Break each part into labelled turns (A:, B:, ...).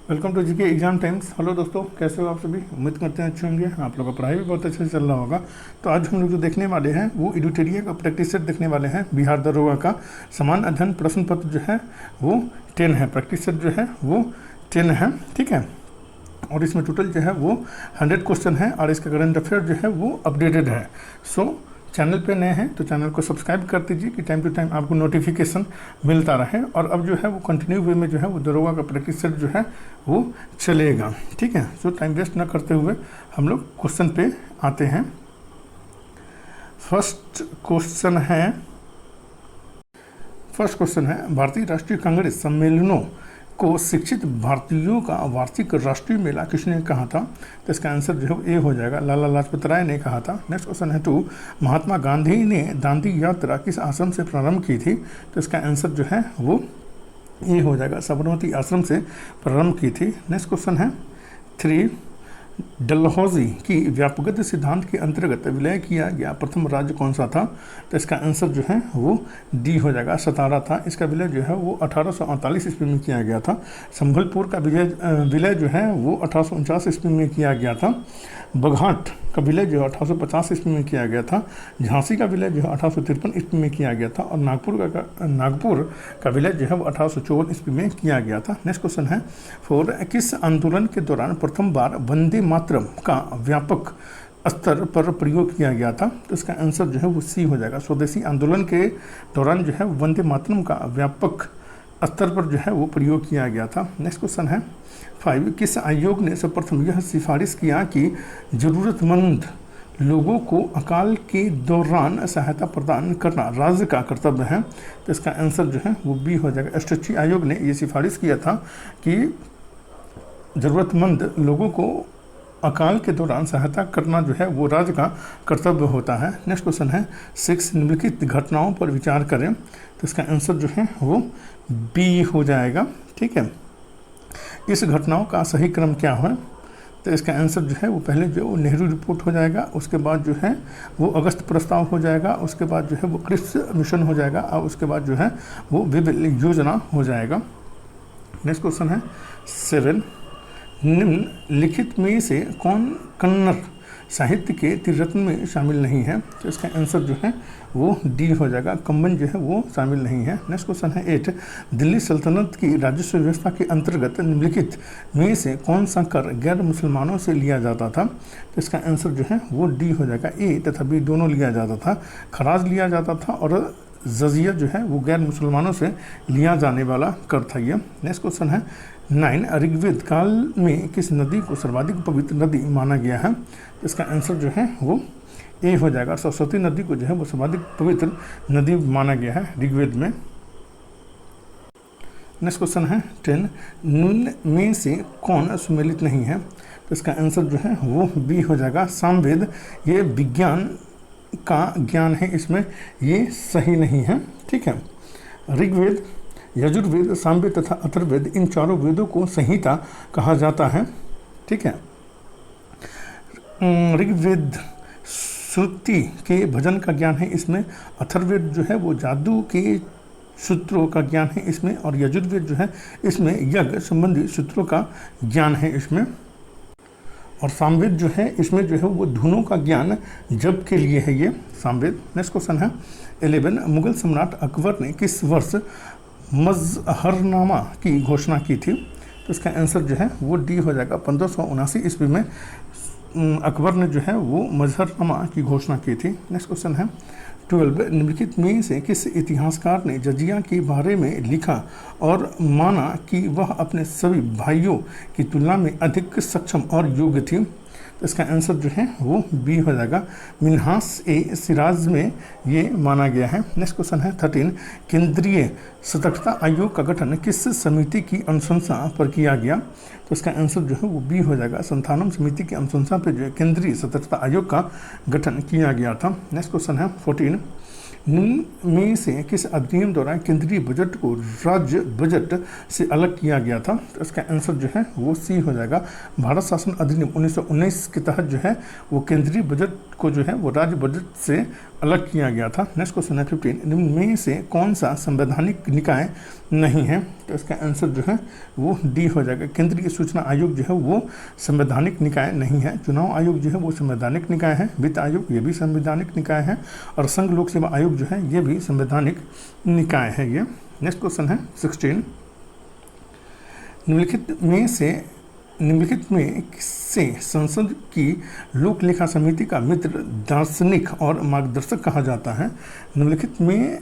A: Welcome to GK exam times. Hello दोस्तों, कैसे हो आप सभी? उम्मीद करते हैं अच्छे होंगे। आप लोगों का पढ़ाई भी बहुत अच्छे से चल रहा होगा। तो आज हम लोग जो देखने वाले हैं वो एडिटोरियल का प्रैक्टिस सेट देखने वाले हैं। बिहार दरोगा का समान अध्ययन प्रश्न पत्र जो है वो 10 है। प्रैक्टिस सेट जो है वो 10 है, ठीक है। और इसमें टोटल जो है वो 100 क्वेश्चन है और इसका करंट अफेयर जो है वो अपडेटेड है। सो चैनल पे नए हैं तो चैनल को सब्सक्राइब कर दीजिए कि टाइम टू टाइम आपको नोटिफिकेशन मिलता रहे। और अब जो है वो कंटिन्यू वे में जो है वो दरोगा का प्रैक्टिस सेट जो है वो चलेगा, ठीक है। सो टाइम वेस्ट ना करते हुए हम लोग क्वेश्चन पे आते हैं। फर्स्ट क्वेश्चन है भारतीय राष्ट्रीय कांग्रेस सम्मेलनों को शिक्षित भारतीयों का वार्षिक राष्ट्रीय मेला किसने कहा था? तो इसका आंसर जो है ए हो जाएगा, लाला लाजपत राय ने कहा था। नेक्स्ट क्वेश्चन है 2, महात्मा गांधी ने दांडी यात्रा किस आश्रम से प्रारंभ की थी? तो इसका आंसर जो है वो ए हो जाएगा, साबरमती आश्रम से प्रारंभ की थी। नेक्स्ट क्वेश्चन है 3, डलहौजी की व्यापक सिद्धांत के अंतर्गत विलय किया गया प्रथम राज्य कौन सा था? तो इसका आंसर जो है वो डी हो जाएगा, सतारा था। इसका विलय जो है वो 1848 ईस्वी में किया गया था। संभलपुर का विलय जो है वो 1849 ईस्वी में किया गया था। बघाट का विलय जो है 1850 ईस्वी में किया गया था। झांसी का विलय जो है 1853 ईस्वी में किया गया था। और नागपुर का विलय जो है वो 1854 ईस्वी में किया गया था। नेक्स्ट क्वेश्चन है 4, किस आंदोलन के दौरान प्रथम बार वंदे मातरम का व्यापक स्तर पर प्रयोग किया गया था? तो इसका आंसर जो है वो सी हो जाएगा, स्वदेशी आंदोलन के दौरान जो है वंदे मातरम का व्यापक स्तर पर जो है वो प्रयोग किया गया था। नेक्स्ट क्वेश्चन है 5, किस आयोग ने सर्वप्रथम यह सिफारिश किया कि जरूरतमंद लोगों को अकाल के दौरान सहायता प्रदान करना राज्य का कर्तव्य है? तो इसका आंसर जो है वो बी हो जाएगा, एसटीसी आयोग ने ये सिफारिश किया था कि ज़रूरतमंद लोगों को अकाल के दौरान सहायता करना जो है वो राज्य का कर्तव्य होता है। नेक्स्ट क्वेश्चन है 6, निम्नलिखित घटनाओं पर विचार करें। तो इसका आंसर जो है वो बी हो जाएगा, ठीक है। इस घटनाओं का सही क्रम क्या है? तो इसका आंसर जो है वो पहले जो नेहरू रिपोर्ट हो जाएगा, उसके बाद जो है वो अगस्त प्रस्ताव हो जाएगा, उसके बाद जो है वो क्रिप्स मिशन हो जाएगा और उसके बाद जो है वो विभिन्न योजना हो जाएगा। नेक्स्ट क्वेश्चन है 7, निम्नलिखित में से कौन कन्नड़ साहित्य के त्रिरत्न में शामिल नहीं है? तो इसका आंसर जो है वो डी हो जाएगा, कम्बन जो है वो शामिल नहीं है। नेक्स्ट क्वेश्चन है 8, दिल्ली सल्तनत की राजस्व व्यवस्था के अंतर्गत निम्नलिखित में से कौन सा कर गैर मुसलमानों से लिया जाता था? तो इसका आंसर जो है वो डी हो जाएगा, ए तथा बी दोनों लिया जाता था। खराज लिया जाता था और जजिया जो है वो गैर मुसलमानों से लिया जाने वाला कर था ये। नेक्स्ट क्वेश्चन है 9, ऋग्वेद काल में किस नदी को सर्वाधिक पवित्र नदी माना गया है? तो इसका आंसर जो है वो ए हो जाएगा, सरस्वती नदी को जो है वो सर्वाधिक पवित्र नदी माना गया है ऋग्वेद में। नेक्स्ट क्वेश्चन है 10, निम्न में से कौन सुमेलित नहीं है? तो इसका आंसर जो है वो बी हो जाएगा, सामवेद। ये विज्ञान का ज्ञान है, इसमें ये सही नहीं है, ठीक है। ऋग्वेद, यजुर्वेद, सामवेद तथा अथर्ववेद इन चारों वेदों को संहिता कहा जाता है, ठीक है। ऋग्वेद श्रुति के भजन का ज्ञान है इसमें, अथर्ववेद जो है वो जादू के सूत्रों का ज्ञान है इसमें, और यजुर्वेद जो है इसमें यज्ञ संबंधी सूत्रों का ज्ञान है इसमें, और सामवेद जो है इसमें जो है वो धुनों का ज्ञान जप के लिए है ये सामवेद। नेक्स्ट क्वेश्चन है 11, मुगल सम्राट अकबर ने किस वर्ष मजहरनामा की घोषणा की थी? तो इसका आंसर जो है वो डी हो जाएगा, 1579 ईस्वी में अकबर ने जो है वो मजहरनामा की घोषणा की थी। नेक्स्ट क्वेश्चन है 12, निम्नलिखित में से किस इतिहासकार ने जजिया के बारे में लिखा और माना कि वह अपने सभी भाइयों की तुलना में अधिक सक्षम और योग्य थी? तो इसका आंसर जो है वो बी हो जाएगा, मिन्हास ए सिराज में ये माना गया है। नेक्स्ट क्वेश्चन है 13, केंद्रीय सतर्कता आयोग का गठन किस समिति की अनुशंसा पर किया गया? तो इसका आंसर जो है वो बी हो जाएगा, संथानम समिति की अनुशंसा पर जो है केंद्रीय सतर्कता आयोग का गठन किया गया था। नेक्स्ट क्वेश्चन है 14, निम्न में से किस अधिनियम द्वारा केंद्रीय बजट को राज्य बजट से अलग किया गया था? तो इसका आंसर जो है वो सी हो जाएगा, भारत शासन अधिनियम 1919 के तहत जो है वो केंद्रीय बजट को जो है वो राज्य बजट से अलग किया गया था। नेक्स्ट क्वेश्चन है 15, निम्न में से कौन सा संवैधानिक निकाय नहीं है? तो इसका आंसर जो है वो डी हो जाएगा। केंद्रीय सूचना आयोग जो है वो संवैधानिक निकाय नहीं है। चुनाव आयोग जो है वो संवैधानिक निकाय है। वित्त आयोग ये भी संवैधानिक निकाय है। और संघ लोक सेवा आयोग जो है ये भी संवैधानिक निकाय है ये। नेक्स्ट क्वेश्चन है 16, निम्नलिखित में किसे संसद की लोक लेखा समिति का मित्र, दार्शनिक और मार्गदर्शक कहा जाता है? निम्नलिखित में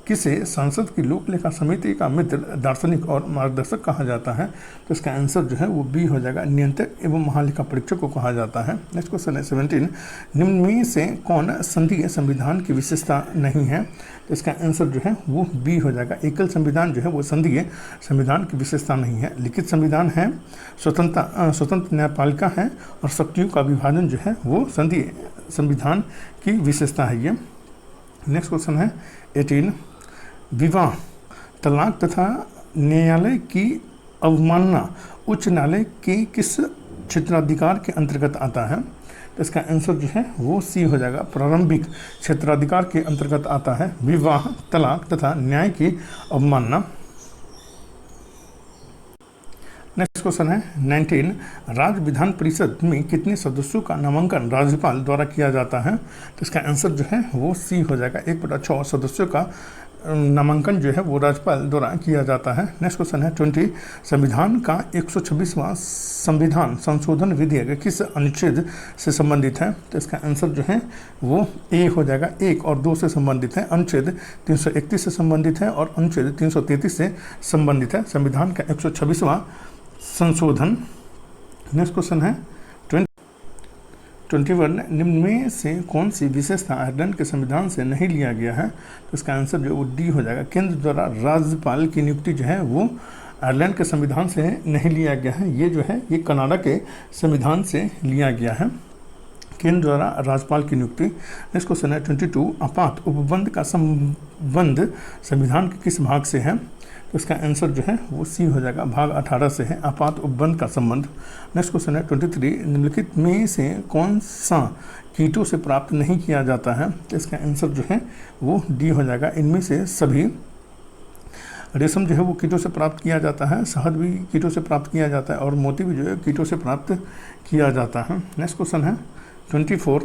A: किसे संसद की लोक लेखा समिति का मित्र, दार्शनिक और मार्गदर्शक कहा जाता है? तो इसका आंसर जो है वो बी हो जाएगा। नियंत्रक एवं महालेखा परीक्षक को कहा जाता है। नेक्स्ट क्वेश्चन है 17, निम्न में से कौन संघीय संविधान की विशेषता नहीं है? तो इसका आंसर जो है वो बी हो जाएगा। एकल संविधान जो है वो संघीय संविधान की विशेषता नहीं है। लिखित संविधान है, स्वतंत्र न्यायपालिका है और शक्तियों का विभाजन जो है वो संघीय संविधान की विशेषता है ये। नेक्स्ट क्वेश्चन है 18, विवाह, तलाक तथा न्यायालय की अवमानना उच्च न्यायालय के किस क्षेत्राधिकार के अंतर्गत आता है? तो इसका आंसर जो है वो सी हो जाएगा। प्रारंभिक क्षेत्राधिकार के अंतर्गत आता है विवाह, तलाक तथा न्याय की अवमानना। नेक्स्ट क्वेश्चन है 19, राज्य विधान परिषद में कितने सदस्यों का नामांकन राज्यपाल द्वारा किया जाता है? तो इसका आंसर जो है वो सी हो जाएगा। 1/6 सदस्यों का नामांकन जो है वो राज्यपाल द्वारा किया जाता है। नेक्स्ट क्वेश्चन है 20, संविधान का 126वां संविधान संशोधन विधेयक किस अनुच्छेद से संबंधित है? तो इसका आंसर जो है वो ए हो जाएगा। 1 और 2 से संबंधित है। अनुच्छेद 331 से संबंधित है और अनुच्छेद 333 से संबंधित है। संविधान का 126वां संशोधन। नेक्स्ट क्वेश्चन है 21, निम्न में से कौन सी विशेषता आयरलैंड के संविधान से नहीं लिया गया है? तो इसका आंसर जो वो डी हो जाएगा। केंद्र द्वारा राज्यपाल की नियुक्ति जो है वो आयरलैंड के संविधान से नहीं लिया गया है। ये जो है ये कनाडा के संविधान से लिया गया है, केंद्र द्वारा राज्यपाल की नियुक्ति। नेक्स्ट क्वेश्चन है 22, आपात उपबंध का संबंध संविधान के किस भाग से है? तो इसका आंसर जो है वो सी हो जाएगा। भाग 18 से है आपात उपबंध का संबंध। नेक्स्ट क्वेश्चन है 23, निम्नलिखित में से कौन सा कीटों से प्राप्त नहीं किया जाता है? तो इसका आंसर जो है वो डी हो जाएगा। इनमें से सभी, रेशम जो है वो कीटों से प्राप्त किया जाता है, शहद भी कीटों से प्राप्त किया जाता है और मोती भी जो है कीटों से प्राप्त किया जाता है। नेक्स्ट क्वेश्चन है 24,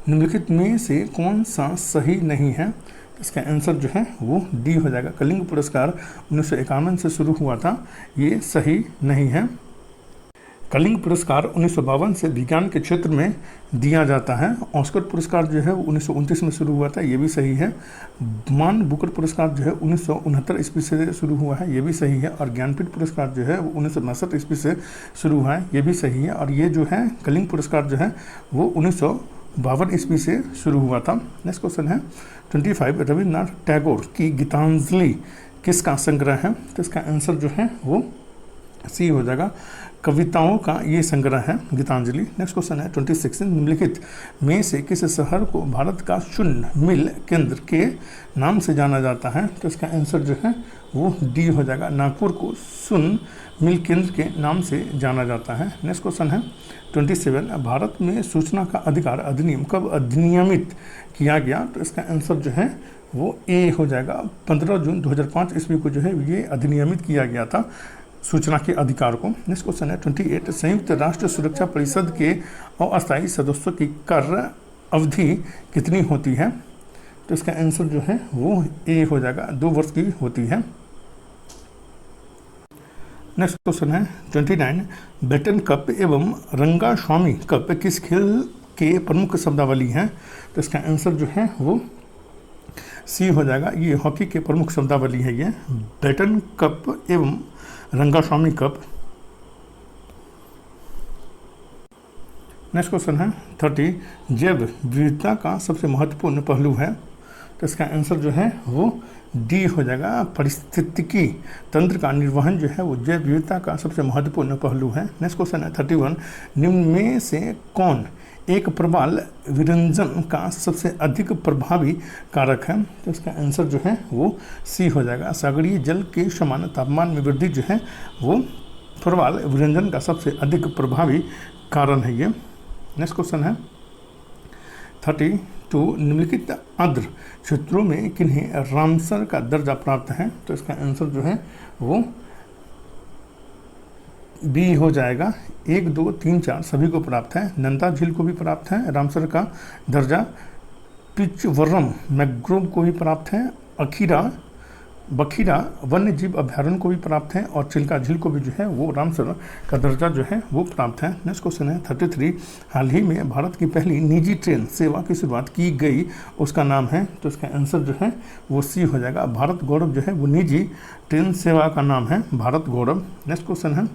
A: निम्नलिखित में से कौन सा सही नहीं है? इसका आंसर जो है वो डी हो जाएगा। कलिंग पुरस्कार 1951 से शुरू हुआ था, ये सही नहीं है। कलिंग पुरस्कार 1952 से विज्ञान के क्षेत्र में दिया जाता है। ऑस्कर पुरस्कार जो है वो 1929 में शुरू हुआ था, ये भी सही है। मान बुकर पुरस्कार जो है 1969 ईस्वी से शुरू हुआ है, ये भी सही है। और ज्ञानपीठ पुरस्कार जो है वो 1962 ईस्वी से शुरू हुआ है, ये भी सही है। और ये जो है कलिंग पुरस्कार जो है वो 1952 ईस्वी से शुरू हुआ था। नेक्स्ट क्वेश्चन है 25, रविन्द्रनाथ टैगोर की गीतांजलि किसका संग्रह है? तो इसका आंसर जो है वो सी हो जाएगा। कविताओं का ये संग्रह है गीतांजलि। नेक्स्ट क्वेश्चन है 26, निम्नलिखित में से किस शहर को भारत का शून्य मिल केंद्र के नाम से जाना जाता है? तो इसका आंसर जो है वो डी हो जाएगा। नागपुर को शून्य मिल केंद्र के नाम से जाना जाता है। नेक्स्ट क्वेश्चन है 27, भारत में सूचना का अधिकार अधिनियम कब अधिनियमित किया गया? तो इसका आंसर जो है वो ए हो जाएगा। 15 जून 2005 ईस्वी को जो है ये अधिनियमित किया गया था सूचना के अधिकार को। नेक्स्ट क्वेश्चन है 28, संयुक्त राष्ट्र सुरक्षा परिषद के अस्थायी सदस्यों की कार्य अवधि कितनी होती है? तो इसका आंसर जो है वो ए हो जाएगा, 2 वर्ष की होती है। नेक्स्ट क्वेश्चन है 29, बेटन कप एवं रंगास्वामी कप किस खेल के प्रमुख शब्दावली हैं? तो इसका आंसर जो है वो सी हो जाएगा। ये हॉकी के प्रमुख शब्दावली है ये, बेटन कप एवं रंगास्वामी कप। नेक्स्ट क्वेश्चन है 30, जैव विविधता का सबसे महत्वपूर्ण पहलू है? तो इसका आंसर जो है वो डी हो जाएगा। पारिस्थितिकी तंत्र का निर्वहन जो है वो जैव विविधता का सबसे महत्वपूर्ण पहलू है। नेक्स्ट क्वेश्चन है 31, निम्न में से कौन एक प्रवाल विरंजन का सबसे अधिक प्रभावी कारक है? तो इसका आंसर जो है वो सी हो जाएगा। सागरीय जल के समान तापमान में वृद्धि जो है वो प्रवाल विरंजन का सबसे अधिक प्रभावी कारण है ये। नेक्स्ट क्वेश्चन है तो निम्नलिखित आर्द्र क्षेत्रों में किन्हें रामसर का दर्जा प्राप्त है? तो इसका आंसर जो है वो बी हो जाएगा। 1, 2, 3, 4 सभी को प्राप्त है। नंदा झील को भी प्राप्त है रामसर का दर्जा। पिचवरम मैग्रोव को भी प्राप्त है। बखीरा वन्य जीव अभ्यारण्य को भी प्राप्त है और चिल्का झील को भी जो है वो रामसर का दर्जा जो है वो प्राप्त है। नेक्स्ट क्वेश्चन है 33। हाल ही में भारत की पहली निजी ट्रेन सेवा की शुरुआत की गई, उसका नाम है? तो इसका आंसर जो है वो सी हो जाएगा। भारत गौरव जो है वो निजी ट्रेन सेवा का नाम है, भारत गौरव। नेक्स्ट क्वेश्चन है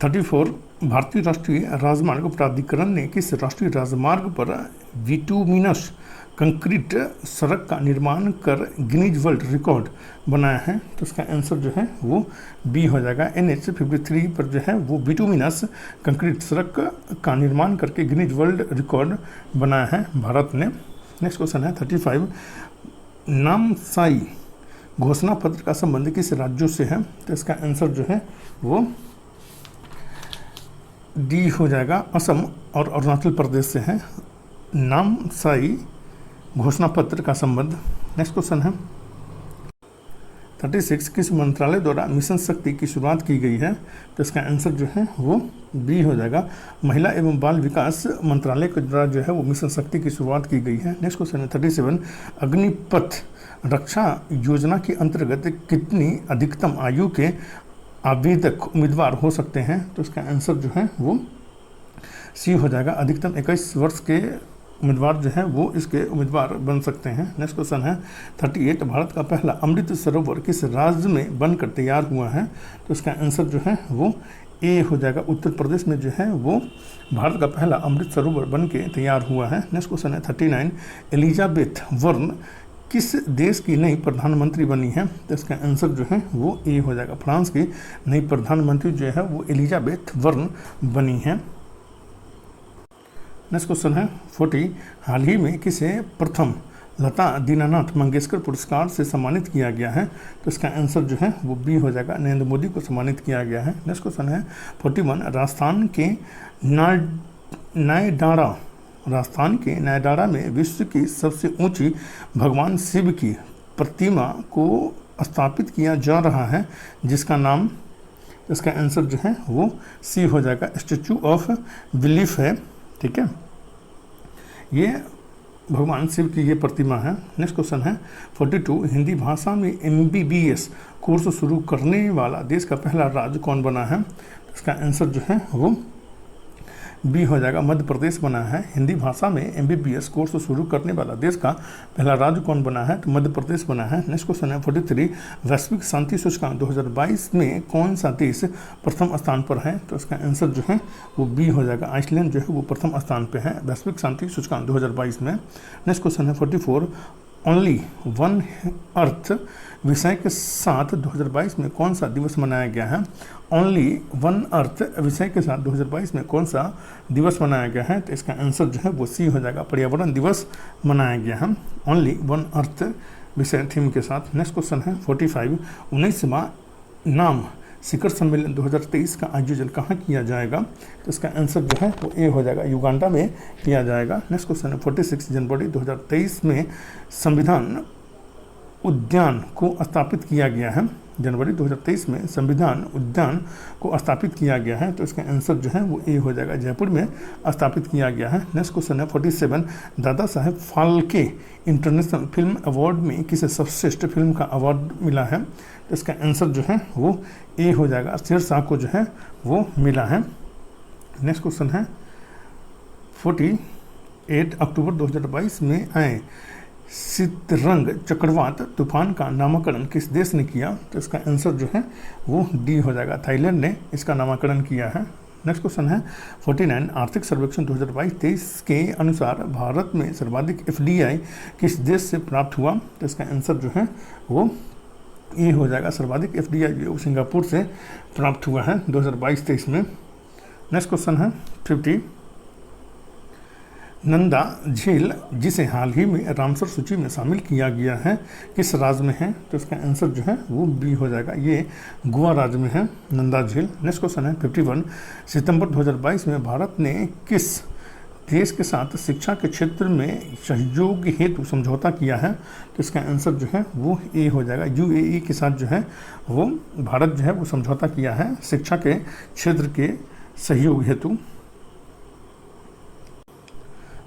A: 34। भारतीय राष्ट्रीय राजमार्ग प्राधिकरण ने किस राष्ट्रीय राजमार्ग पर बिटुमिनस कंक्रीट सड़क का निर्माण कर गिनीज वर्ल्ड रिकॉर्ड बनाया है? तो इसका आंसर जो है वो बी हो जाएगा। NH 53 पर जो है वो बिटुमिनस कंक्रीट सड़क का निर्माण करके गिनीज वर्ल्ड रिकॉर्ड बनाया है भारत ने। नेक्स्ट क्वेश्चन है 35। नामसाई घोषणा पत्र का संबंध किस राज्यों से है? तो इसका आंसर जो है वो डी हो जाएगा, असम और अरुणाचल प्रदेश से है नामसाई घोषणा पत्र का संबंध। नेक्स्ट क्वेश्चन है 36। किस मंत्रालय द्वारा मिशन शक्ति की शुरुआत की गई है? तो इसका आंसर जो है वो बी हो जाएगा। महिला एवं बाल विकास मंत्रालय के द्वारा जो है वो मिशन शक्ति की शुरुआत की गई है। नेक्स्ट क्वेश्चन है 37। अग्निपथ रक्षा योजना के अंतर्गत कितनी अधिकतम आयु के आवेदक उम्मीदवार हो सकते हैं? तो इसका आंसर जो है वो सी हो जाएगा। अधिकतम 21 वर्ष के उम्मीदवार जो है वो इसके उम्मीदवार बन सकते हैं। नेक्स्ट क्वेश्चन है 38। भारत का पहला अमृत सरोवर किस राज्य में बनकर तैयार हुआ है? तो इसका आंसर जो है वो ए हो जाएगा। उत्तर प्रदेश में जो है वो भारत का पहला अमृत सरोवर बन के तैयार हुआ है। नेक्स्ट क्वेश्चन है 39। एलिजाबेथ वार्न किस देश की नई प्रधानमंत्री बनी है? तो इसका आंसर जो है वो ए हो जाएगा। फ्रांस की नई प्रधानमंत्री जो है वो एलिजाबेथ वार्न बनी है। नेक्स्ट क्वेश्चन है 40। हाल ही में किसे प्रथम लता दीनानाथ मंगेशकर पुरस्कार से सम्मानित किया गया है? तो इसका आंसर जो है वो बी हो जाएगा। नरेंद्र मोदी को सम्मानित किया गया है। नेक्स्ट क्वेश्चन है 41। राजस्थान के नायडारा में विश्व की सबसे ऊंची भगवान शिव की प्रतिमा को स्थापित किया जा रहा है, जिसका नाम? इसका आंसर जो है वो सी हो जाएगा। स्टैचू ऑफ बिलीफ है, ठीक है। ये भगवान शिव की ये प्रतिमा है। नेक्स्ट क्वेश्चन है 42। हिंदी भाषा में MBBS कोर्स शुरू करने वाला देश का पहला राज्य कौन बना है? इसका आंसर जो है वो बी हो जाएगा। मध्य प्रदेश बना है। हिंदी भाषा में MBBS कोर्स शुरू करने वाला देश का पहला राज्य कौन बना है? तो मध्य प्रदेश बना है। नेक्स्ट क्वेश्चन है 43। वैश्विक शांति सूचकांक 2022 में कौन सा देश प्रथम स्थान पर है? तो इसका आंसर जो है वो बी हो जाएगा। आइसलैंड जो है वो प्रथम स्थान पर है वैश्विक शांति सूचकांक 2022 में। नेक्स्ट क्वेश्चन है 44। ओनली वन अर्थ विषय के साथ 2022 में कौन सा दिवस मनाया गया है? ओनली वन अर्थ विषय के साथ 2022 में कौन सा दिवस मनाया गया है? तो इसका आंसर जो है वो सी हो जाएगा। पर्यावरण दिवस मनाया गया है ओनली वन अर्थ विषय थीम के साथ। नेक्स्ट क्वेश्चन है 45। 19वां नाम शिखर सम्मेलन 2023 का आयोजन कहाँ किया जाएगा? तो इसका आंसर जो है वो ए हो जाएगा। युगांडा में किया जाएगा। नेक्स्ट क्वेश्चन है 46। जनवरी 2023 में संविधान उद्यान को स्थापित किया गया है। जनवरी 2023 में संविधान उद्यान को स्थापित किया गया है। तो इसका आंसर जो है वो ए हो जाएगा। जयपुर में स्थापित किया गया है। नेक्स्ट क्वेश्चन है 47। Dada Saheb Phalke international film award में किसे सर्वश्रेष्ठ फिल्म का अवार्ड मिला है? तो इसका आंसर जो है वो ए हो जाएगा। शेरशाह को जो है वो मिला है। नेक्स्ट क्वेश्चन है 48। अक्टूबर 2022 में आए शीतरंग चक्रवात तूफान का नामकरण किस देश ने किया? तो इसका आंसर जो है वो डी हो जाएगा। थाईलैंड ने इसका नामकरण किया है। नेक्स्ट क्वेश्चन है 49। आर्थिक सर्वेक्षण 2022-23 के अनुसार भारत में सर्वाधिक FDI किस देश से प्राप्त हुआ? तो इसका आंसर जो है वो ए हो जाएगा। सर्वाधिक FDI जो है सिंगापुर से प्राप्त हुआ है 2022-23 में। नेक्स्ट क्वेश्चन है 50। नंदा झील जिसे हाल ही में रामसर सूची में शामिल किया गया है किस राज्य में है? तो इसका आंसर जो है वो बी हो जाएगा। ये गोवा राज्य में है नंदा झील। नेक्स्ट क्वेश्चन है 51। सितंबर 2022 में भारत ने किस देश के साथ शिक्षा के क्षेत्र में सहयोग हेतु समझौता किया है, तो इसका आंसर जो है वो ए हो जाएगा। यूएई के साथ जो है वो भारत जो है वो समझौता किया है शिक्षा के क्षेत्र के सहयोग हेतु।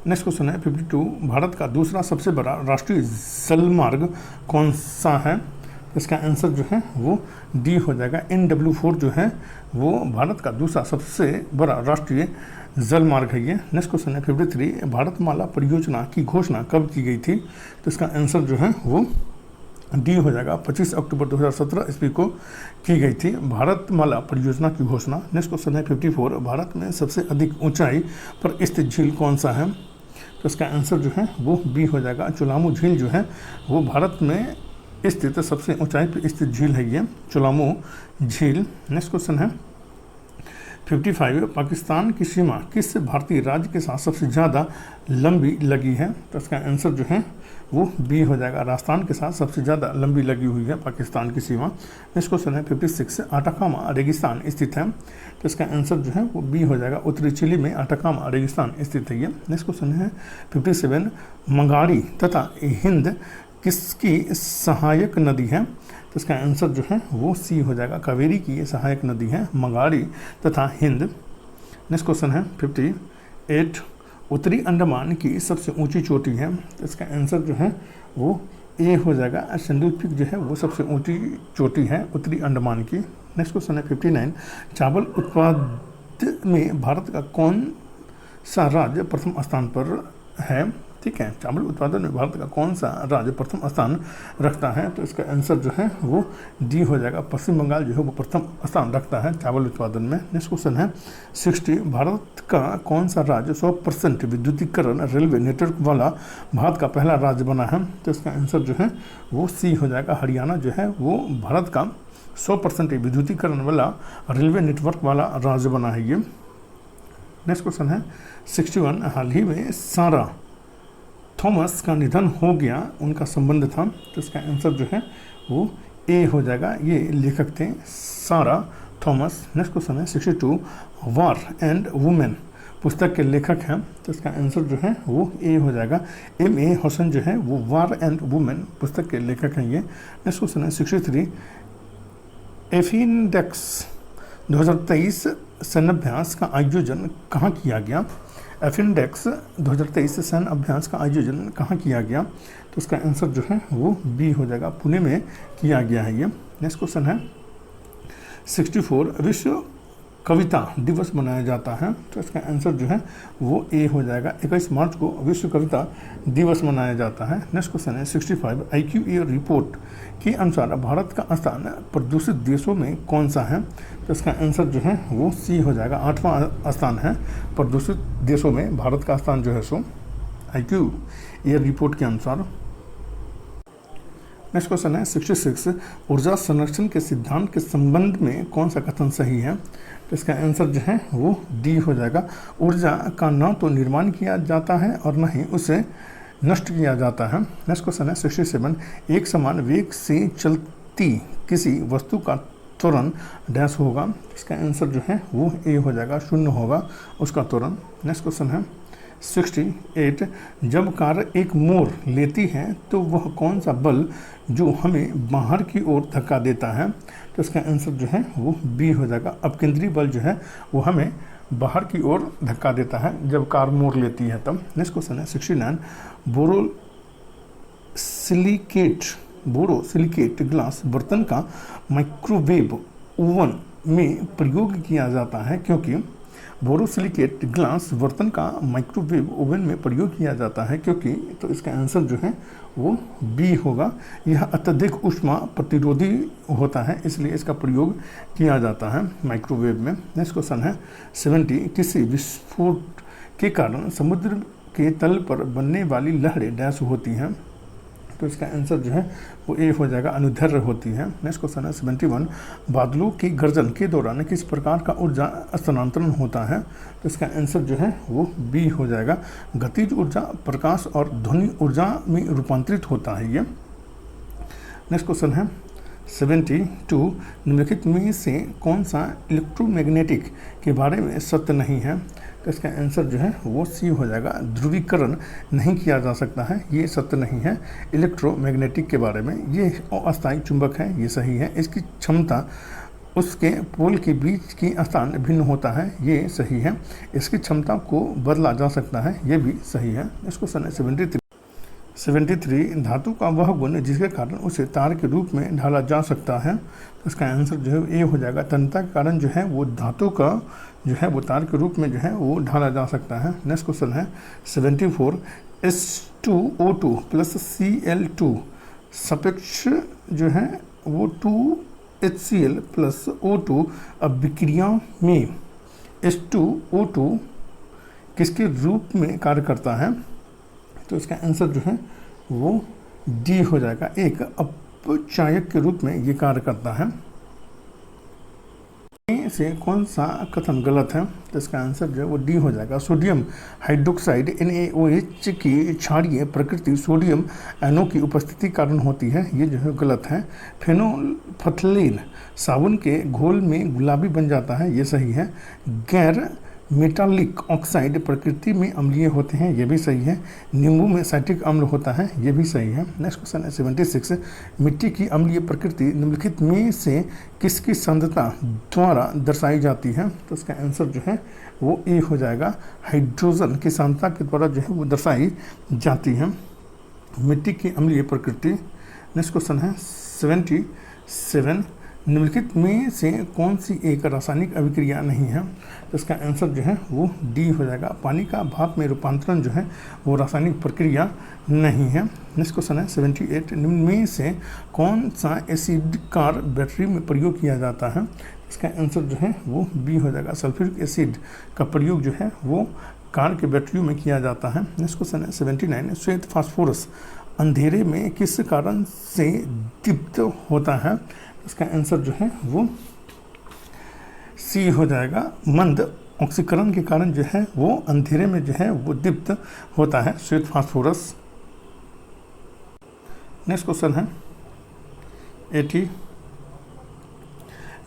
A: नेक्स्ट क्वेश्चन है 52, भारत का दूसरा सबसे बड़ा राष्ट्रीय जलमार्ग कौन सा है? इसका आंसर जो है वो डी हो जाएगा। NW4 जो है वो भारत का दूसरा सबसे बड़ा राष्ट्रीय जलमार्ग है ये। नेक्स्ट क्वेश्चन है 53, भारतमाला परियोजना की घोषणा कब की गई थी? तो इसका आंसर जो है वो डी हो जाएगा। 25 अक्टूबर 2017 ईस्वी को की गई थी भारतमाला परियोजना की घोषणा। नेक्स्ट क्वेश्चन है 54, भारत में सबसे अधिक ऊंचाई पर स्थित झील कौन सा है? तो इसका आंसर जो है वो बी हो जाएगा। चुलामू झील जो है वो भारत में स्थित सबसे ऊंचाई पर स्थित झील है ये चुलामू झील। नेक्स्ट क्वेश्चन है 55, पाकिस्तान की सीमा किस भारतीय राज्य के साथ सबसे ज़्यादा लंबी लगी है? तो इसका आंसर जो है वो बी हो जाएगा। राजस्थान के साथ सबसे ज़्यादा लंबी लगी हुई है पाकिस्तान की सीमा। नेक्स्ट क्वेश्चन है 56, अटाकामा रेगिस्तान स्थित है, तो इसका आंसर जो है वो बी हो जाएगा। उत्तरी चिली में अटाकामा रेगिस्तान स्थित है ये। नेक्स्ट क्वेश्चन है 57, मंगाड़ी तथा हिंद किसकी सहायक नदी है? तो इसका आंसर जो है वो सी हो जाएगा। कावेरी की ये सहायक नदी है मंगाड़ी तथा हिंद। नेक्स्ट क्वेश्चन है 58, उत्तरी अंडमान की सबसे ऊंची चोटी है, तो इसका आंसर जो है वो ए हो जाएगा। सिंधु पीक जो है वो सबसे ऊंची चोटी है उत्तरी अंडमान की। नेक्स्ट क्वेश्चन है 59, चावल उत्पादन में भारत का कौन सा राज्य प्रथम स्थान पर है? ठीक है, चावल उत्पादन में भारत का कौन सा राज्य प्रथम स्थान रखता है? तो इसका आंसर जो है वो डी हो जाएगा। पश्चिम बंगाल जो है वो प्रथम स्थान रखता है चावल उत्पादन में। नेक्स्ट क्वेश्चन है 60, भारत का कौन सा राज्य 100% विद्युतीकरण रेलवे नेटवर्क वाला भारत का पहला राज्य बना है? तो इसका आंसर जो है वो सी हो जाएगा। हरियाणा जो है वो भारत का 100% विद्युतीकरण वाला रेलवे नेटवर्क वाला राज्य बना है ये। नेक्स्ट क्वेश्चन है 61, हाल ही में सारा थॉमस का निधन हो गया, उनका संबंध था, तो इसका आंसर जो है वो ए हो जाएगा। ये लेखक थे सारा थॉमस। नेक्स्ट क्वेश्चन है 62, वार एंड वुमेन पुस्तक के लेखक हैं, तो इसका आंसर जो है वो ए हो जाएगा। M.A. हसन जो है वो वार एंड वुमेन पुस्तक के लेखक हैं ये। नेक्स्ट क्वेश्चन है 63, एफिंडेक्स 2023 सैन्य अभ्यास का आयोजन कहाँ किया गया? एफिंडेक्स 2023 सैन्य अभ्यास का आयोजन कहाँ किया गया? तो इसका आंसर जो है वो बी हो जाएगा। पुणे में किया गया है ये। नेक्स्ट क्वेश्चन है 64, विश्व कविता दिवस मनाया जाता है, तो इसका आंसर जो है वो ए हो जाएगा। 21 मार्च को विश्व कविता दिवस मनाया जाता है। नेक्स्ट क्वेश्चन है 65, IQA रिपोर्ट के अनुसार भारत का स्थान प्रदूषित देशों में कौन सा है? तो इसका आंसर जो है वो सी हो जाएगा। 8वां स्थान है प्रदूषित देशों में भारत का स्थान जो है सो IQA रिपोर्ट के अनुसार। नेक्स्ट क्वेश्चन है 66, ऊर्जा संरक्षण के सिद्धांत के संबंध में कौन सा कथन सही है? तो इसका आंसर जो है वो डी हो जाएगा। ऊर्जा का न तो निर्माण किया जाता है और न ही उसे नष्ट किया जाता है। नेक्स्ट क्वेश्चन है 67, एक समान वेग से चलती किसी वस्तु का त्वरण डैश होगा, इसका आंसर जो है वो ए हो जाएगा। 0 होगा उसका त्वरण। नेक्स्ट क्वेश्चन है 68, जब कार एक मोड़ लेती है तो वह कौन सा बल जो हमें बाहर की ओर धक्का देता है? तो इसका आंसर जो है वो बी हो जाएगा। अपकेंद्रीय बल जो है वो हमें बाहर की ओर धक्का देता है जब कार मोड़ लेती है तब। नेक्स्ट क्वेश्चन है 69, बोरोसिलिकेट ग्लास बर्तन का माइक्रोवेव ओवन में प्रयोग किया जाता है क्योंकि बोरोसिलिकेट ग्लास बर्तन का माइक्रोवेव ओवन में प्रयोग किया जाता है क्योंकि, तो इसका आंसर जो है वो बी होगा। यह अत्यधिक ऊष्मा प्रतिरोधी होता है इसलिए इसका प्रयोग किया जाता है माइक्रोवेव में। नेक्स्ट क्वेश्चन है 70, किसी विस्फोट के कारण समुद्र के तल पर बनने वाली लहरें डैश होती हैं, तो इसका आंसर जो है वो ए हो जाएगा। अनुदैर्ध्य होती है। नेक्स्ट क्वेश्चन है 71, बादलों की गर्जन के दौरान किस प्रकार का ऊर्जा स्थानांतरण होता है? तो इसका आंसर जो है वो बी हो जाएगा। गतिज ऊर्जा प्रकाश और ध्वनि ऊर्जा में रूपांतरित होता है ये। नेक्स्ट क्वेश्चन है 72 निम्नलिखित में से कौन सा इलेक्ट्रोमैग्नेटिक के बारे में सत्य नहीं है? तो इसका आंसर जो है वो सी हो जाएगा, ध्रुवीकरण नहीं किया जा सकता है, ये सत्य नहीं है इलेक्ट्रोमैग्नेटिक के बारे में। ये अस्थायी चुंबक है, ये सही है। इसकी क्षमता उसके पोल के बीच की स्थान भिन्न होता है, ये सही है। इसकी क्षमता को बदला जा सकता है, ये भी सही है। इसको सन 73 धातु का वह गुण जिसके कारण उसे तार के रूप में ढाला जा सकता है। तो इसका आंसर जो है ए हो जाएगा, तन्यता के कारण जो है वो धातु का जो है वो तार के रूप में जो है वो ढाला जा सकता है। नेक्स्ट क्वेश्चन है 74 H2O2 प्लस Cl2 सापेक्ष जो है वो 2HCl प्लस O2 अभिक्रिया में H2O2 किसके रूप में कार्य करता है? तो इसका आंसर जो है वो डी हो जाएगा, एक अपचायक के रूप में ये कार्य करता है। से कौन सा कथन गलत है? तो इसका आंसर जो है वो डी हो जाएगा, सोडियम हाइड्रोक्साइड NaOH की क्षारीय प्रकृति सोडियम एनो की उपस्थिति कारण होती है, ये जो है गलत है। फेनोल्फथलीन साबुन के घोल में गुलाबी बन जाता है, ये सही है। गैर मेटालिक ऑक्साइड प्रकृति में अम्लीय होते हैं, ये भी सही है। नींबू में साइट्रिक अम्ल होता है, ये भी सही है। नेक्स्ट क्वेश्चन है 76 मिट्टी की अम्लीय प्रकृति निम्नलिखित में से किसकी सांद्रता द्वारा दर्शाई जाती है? तो इसका आंसर जो है वो ए हो जाएगा, हाइड्रोजन की सांद्रता के द्वारा जो है वो दर्शाई जाती है मिट्टी की अम्लीय प्रकृति। नेक्स्ट क्वेश्चन है 77 निम्नलिखित में से कौन सी एक रासायनिक अभिक्रिया नहीं है? तो इसका आंसर जो है वो डी हो जाएगा, पानी का भाप में रूपांतरण जो है वो रासायनिक प्रक्रिया नहीं है। नेक्स्ट क्वेश्चन है 78 निम्न में से कौन सा एसिड कार बैटरी में प्रयोग किया जाता है? इसका आंसर जो है वो बी हो जाएगा, सल्फ्यूरिक एसिड का प्रयोग जो है वो कार के बैटरियों में किया जाता है। नेक्स्ट क्वेश्चन है 79 श्वेत फास्फोरस अंधेरे में किस कारण से दीप्त होता है? इसका आंसर जो है वो सी हो जाएगा, मंद ऑक्सीकरण के कारण जो है वो अंधेरे में जो है वो दीप्त होता है श्वेत फास्फोरस। नेक्स्ट क्वेश्चन है 80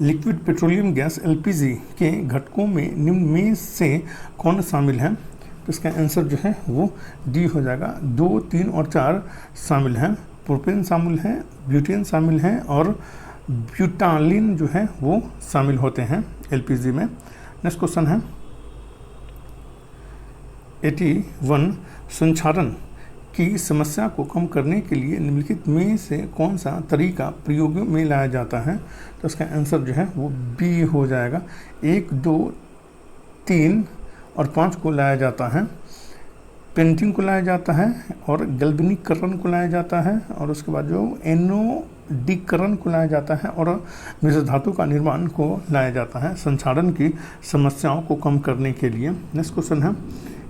A: लिक्विड पेट्रोलियम गैस LPG के घटकों में निम्न में से कौन शामिल है? तो इसका आंसर जो है वो डी हो जाएगा, 2, 3 और 4 शामिल हैं। प्रोपेन शामिल है, ब्यूटेन शामिल है और ब्यूटालिन जो है वो शामिल होते हैं LPG में। नेक्स्ट क्वेश्चन है 81 संक्षारण की समस्या को कम करने के लिए निम्नलिखित में से कौन सा तरीका प्रयोग में लाया जाता है? तो इसका आंसर जो है वो बी हो जाएगा, 1, 2, 3 और 5 को लाया जाता है। पेंटिंग को लाया जाता है और गैल्वेनिकरण को लाया जाता है और उसके बाद जो एनोडीकरण को लाया जाता है और मिश्र धातु का निर्माण को लाया जाता है संक्षारण की समस्याओं को कम करने के लिए। नेक्स्ट क्वेश्चन है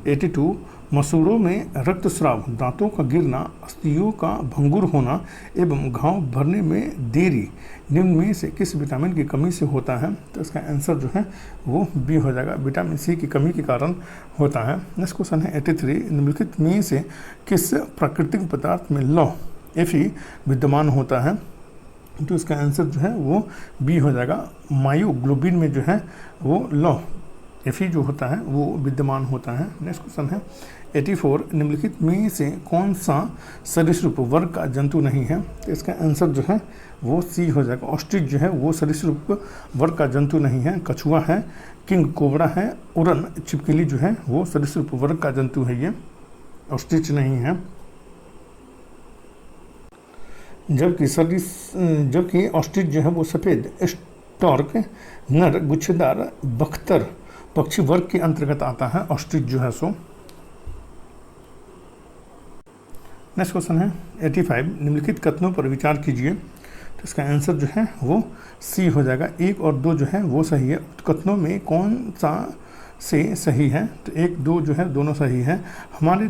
A: 82 मसूड़ों में रक्तस्राव, दांतों का गिरना, अस्थियों का भंगुर होना एवं घाव भरने में देरी निम्न में से किस विटामिन की कमी से होता है? तो इसका आंसर जो है वो बी हो जाएगा, विटामिन सी की कमी के कारण होता है। नेक्स्ट क्वेश्चन है 83 निम्नलिखित में से किस प्राकृतिक पदार्थ में लौह Fe विद्यमान होता है? तो इसका आंसर जो है वो बी हो जाएगा, मायोग्लोबिन में जो है वो लौह Fe जो होता है वो विद्यमान होता है। नेक्स्ट क्वेश्चन है 84 निम्नलिखित में से कौन सा सरीसृप वर्ग का जंतु नहीं है? तो इसका आंसर जो है वो सी हो जाएगा, ऑस्ट्रिच जो है वो सरीसृप वर्ग का जंतु नहीं है। कछुआ है, किंग कोबरा है, उड़न छिपकली जो है वो सरीसृप वर्ग का जंतु है, ये ऑस्ट्रिच नहीं है। जबकि ऑस्ट्रिच जो है वो सफ़ेद स्टॉर्क नर गुच्छेदार बख्तर पक्षी वर्ग के अंतर्गत आता है ऑस्ट्रिच जो है सो। नेक्स्ट क्वेश्चन है 85 निम्नलिखित कथनों पर विचार कीजिए। तो इसका आंसर जो है वो सी हो जाएगा, 1 और 2 जो है वो सही है। कथनों में कौन सा से सही है? तो 1, 2 जो है दोनों सही है। हमारे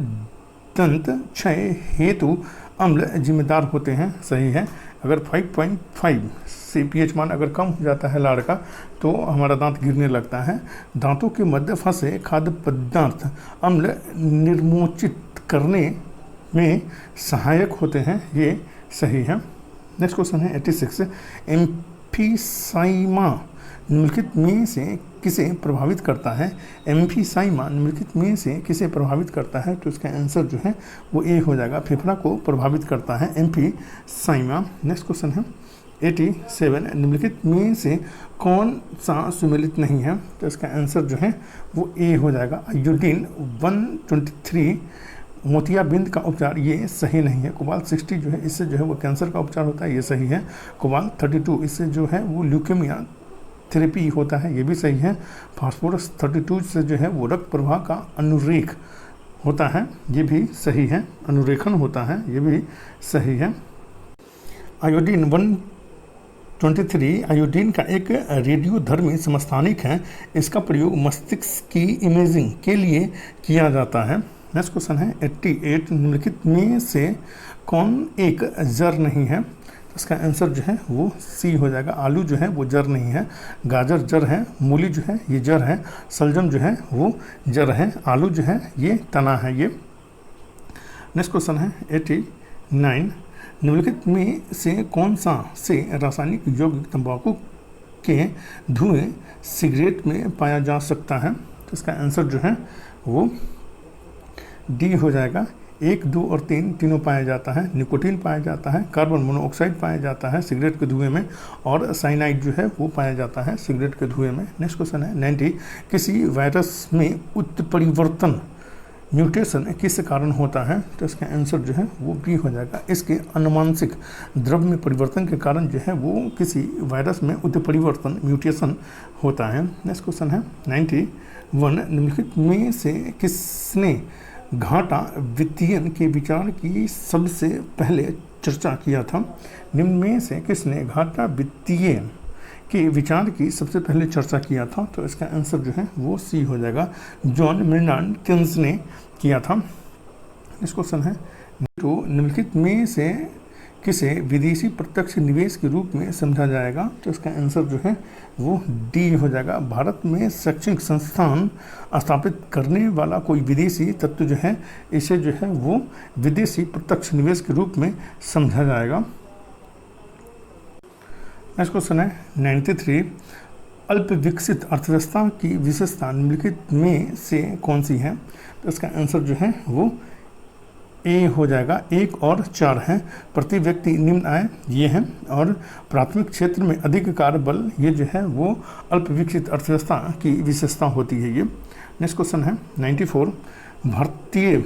A: दंत क्षय हेतु अम्ल जिम्मेदार होते हैं, सही है। अगर 5.5 से pH मान अगर कम हो जाता है लाड़ का तो हमारा दांत गिरने लगता है। दांतों के मध्य फंसे खाद्य पदार्थ अम्ल निर्मोचित करने में सहायक होते हैं, ये सही है। नेक्स्ट क्वेश्चन है 86, एम्फीसाइमा निम्नलिखित में से किसे प्रभावित करता है? एम्फीसाइमा निम्नलिखित में से किसे प्रभावित करता है? तो इसका आंसर जो है वो ए हो जाएगा, फेफड़ा को प्रभावित करता है एम्फीसाइमा। नेक्स्ट क्वेश्चन है 87, निम्नलिखित में से कौन सा सुमेलित नहीं है? तो इसका आंसर जो है वो ए हो जाएगा, आयोडीन 123 मोतियाबिंद का उपचार ये सही नहीं है। कोबाल्ट 60 जो है इससे जो है वो कैंसर का उपचार होता है, ये सही है। कोबाल्ट 32 इससे जो है वो ल्यूकेमिया थेरेपी होता है, ये भी सही है। फास्फोरस 32 से जो है वो रक्त प्रवाह का अनुरेख होता है, ये भी सही है। अनुरेखन होता है, ये भी सही है। आयोडीन 123 आयोडीन का एक रेडियोधर्मी समस्थानिक है, इसका प्रयोग मस्तिष्क की इमेजिंग के लिए किया जाता है। नेक्स्ट क्वेश्चन है 88, निम्नलिखित में से कौन एक जर नहीं है? तो इसका आंसर जो है वो सी हो जाएगा, आलू जो है वो जर नहीं है, गाजर जर है, मूली जो है ये जर है, सलजम जो है वो जर है, आलू जो है ये तना है ये। नेक्स्ट क्वेश्चन है 89, निम्नलिखित में से कौन सा से रासायनिक यौगिक तंबाकू के धुएं सिगरेट में पाया जा सकता है? तो इसका आंसर जो है वो डी हो जाएगा, 1, 2 और 3 तीनों पाया जाता है। निकोटीन पाया जाता है, कार्बन मोनोऑक्साइड पाया जाता है सिगरेट के धुएं में, और साइनाइड जो है वो पाया जाता है सिगरेट के धुएं में। नेक्स्ट क्वेश्चन है 90, किसी वायरस में उत्परिवर्तन म्यूटेशन किस कारण होता है? तो इसका आंसर जो है वो बी हो जाएगा, इसके अनुवांशिक द्रव्य में परिवर्तन के कारण जो है वो किसी वायरस में उत्परिवर्तन म्यूटेशन होता है। नेक्स्ट क्वेश्चन है 91, निम्नलिखित में से किसने घाटा वित्तीयन के विचार की सबसे पहले चर्चा किया था? निम्न में से किसने घाटा वित्तीय के विचार की सबसे पहले चर्चा किया था? तो इसका आंसर जो है वो सी हो जाएगा, जॉन मेनार्ड केन्स ने किया था। नेक्स्ट क्वेश्चन है तो निम्नलिखित में से किसे विदेशी प्रत्यक्ष निवेश के रूप में समझा जाएगा? तो इसका आंसर जो है वो डी हो जाएगा, भारत में शैक्षणिक संस्थान स्थापित करने वाला कोई विदेशी तत्व जो है इसे जो है वो विदेशी प्रत्यक्ष निवेश के रूप में समझा जाएगा। नेक्स्ट क्वेश्चन है 93, अल्प विकसित अर्थव्यवस्था की विशेषता निम्नलिखित में से कौन सी है? तो इसका आंसर जो है वो ए हो जाएगा, 1 और 4 हैं। प्रति व्यक्ति निम्न आय ये हैं, और प्राथमिक क्षेत्र में अधिक कार्यबल ये जो है वो अल्प विकसित अर्थव्यवस्था की विशेषता होती है ये। नेक्स्ट क्वेश्चन है 94, भारतीय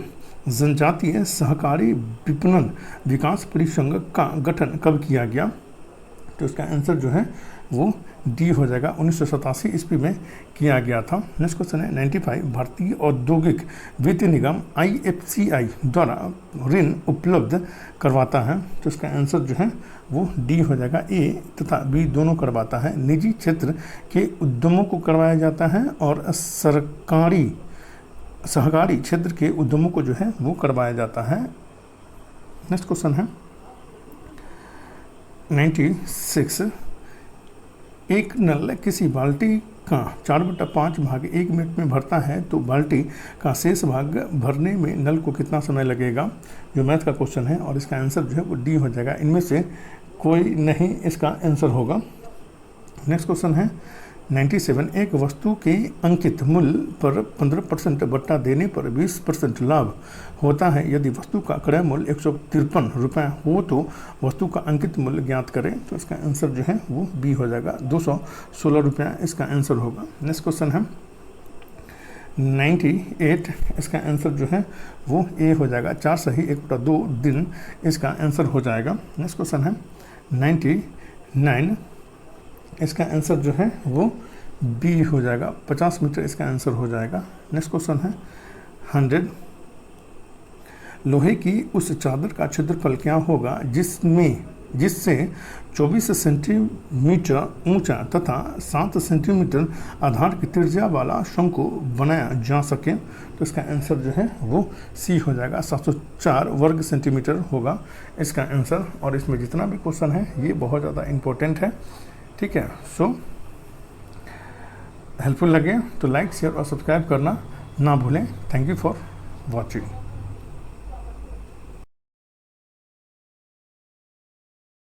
A: जनजातीय सहकारी विपणन विकास परिसंघ का गठन कब किया गया? तो इसका आंसर जो है वो डी हो जाएगा, 1987 ईस्वी में किया गया था। नेक्स्ट क्वेश्चन है 95, भारतीय औद्योगिक वित्त निगम IFCI द्वारा ऋण उपलब्ध करवाता है? तो इसका आंसर जो है वो डी हो जाएगा, ए तथा बी दोनों करवाता है। निजी क्षेत्र के उद्यमों को करवाया जाता है और सरकारी सहकारी क्षेत्र के उद्यमों को जो है वो करवाया जाता है। नेक्स्ट क्वेश्चन है 96, एक नल किसी बाल्टी का 4/5 भाग 1 मिनट में भरता है तो बाल्टी का शेष भाग भरने में नल को कितना समय लगेगा? जो मैथ का क्वेश्चन है, और इसका आंसर जो है वो डी हो जाएगा, इनमें से कोई नहीं इसका आंसर होगा। नेक्स्ट क्वेश्चन है 97, एक वस्तु के अंकित मूल्य पर 15% बट्टा देने पर 20% लाभ होता है। यदि वस्तु का क्रय मूल्य 153 रुपये हो तो वस्तु का अंकित मूल्य ज्ञात करें। तो इसका आंसर जो है वो बी हो जाएगा, 216 रुपये इसका आंसर होगा। नेक्स्ट क्वेश्चन है 98, इसका आंसर जो है वो ए हो जाएगा, 4 सही 1/2 दिन इसका आंसर हो जाएगा। नेक्स्ट क्वेश्चन है 99, इसका आंसर जो है वो बी हो जाएगा, 50 मीटर इसका आंसर हो जाएगा। नेक्स्ट क्वेश्चन है 100, लोहे की उस चादर का क्षेत्रफल क्या होगा जिससे 24 सेंटीमीटर ऊंचा तथा 7 सेंटीमीटर आधार की त्रिज्या वाला शंकु बनाया जा सके? तो इसका आंसर जो है वो सी हो जाएगा, 704 वर्ग सेंटीमीटर होगा इसका आंसर। और इसमें जितना भी क्वेश्चन है ये बहुत ज़्यादा इम्पोर्टेंट है, ठीक है। सो हेल्पफुल लगे तो लाइक शेयर और सब्सक्राइब करना ना भूलें। Thank you for watching.